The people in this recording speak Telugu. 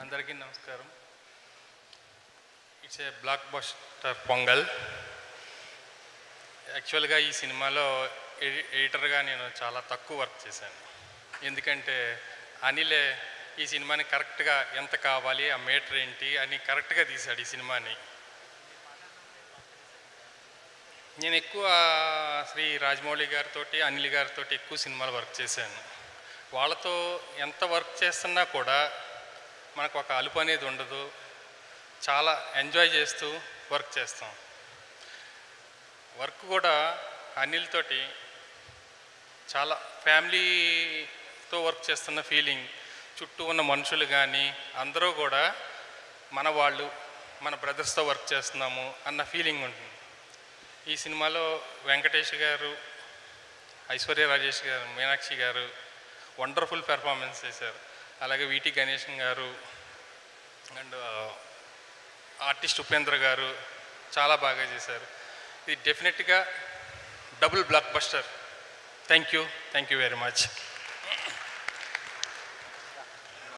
అందరికీ నమస్కారం. It's a block buster pongal. యాక్చువల్గా ఈ సినిమాలో ఎడిటర్గా నేను చాలా తక్కువ వర్క్ చేశాను. ఎందుకంటే అనిలే ఈ సినిమాని కరెక్ట్గా ఎంత కావాలి, ఆ మీటర్ ఏంటి అని కరెక్ట్గా తీశాడు ఈ సినిమాని. నేను ఎక్కువ శ్రీ రాజమౌళి గారితో, అనిల్ గారితో ఎక్కువ సినిమాలు వర్క్ చేశాను. వాళ్ళతో ఎంత వర్క్ చేస్తున్నా కూడా మనకు ఒక అలుపు అనేది ఉండదు. చాలా ఎంజాయ్ చేస్తూ వర్క్ చేస్తాం. వర్క్ కూడా అనిల్ తోటి చాలా ఫ్యామిలీతో వర్క్ చేస్తున్న ఫీలింగ్. చుట్టూ ఉన్న మనుషులు కానీ అందరూ కూడా మన వాళ్ళు, మన బ్రదర్స్తో వర్క్ చేస్తున్నాము అన్న ఫీలింగ్ ఉంటుంది. ఈ సినిమాలో వెంకటేష్ గారు, ఐశ్వర్య రాజేష్ గారు, మీనాక్షి గారు వండర్ఫుల్ పెర్ఫార్మెన్స్ చేశారు. అలాగే వీటి గణేషన్ గారు అండ్ ఆర్టిస్ట్ ఉపేంద్ర గారు చాలా బాగా చేశారు. ఇది డెఫినెట్గా double block buster. Thank you very much.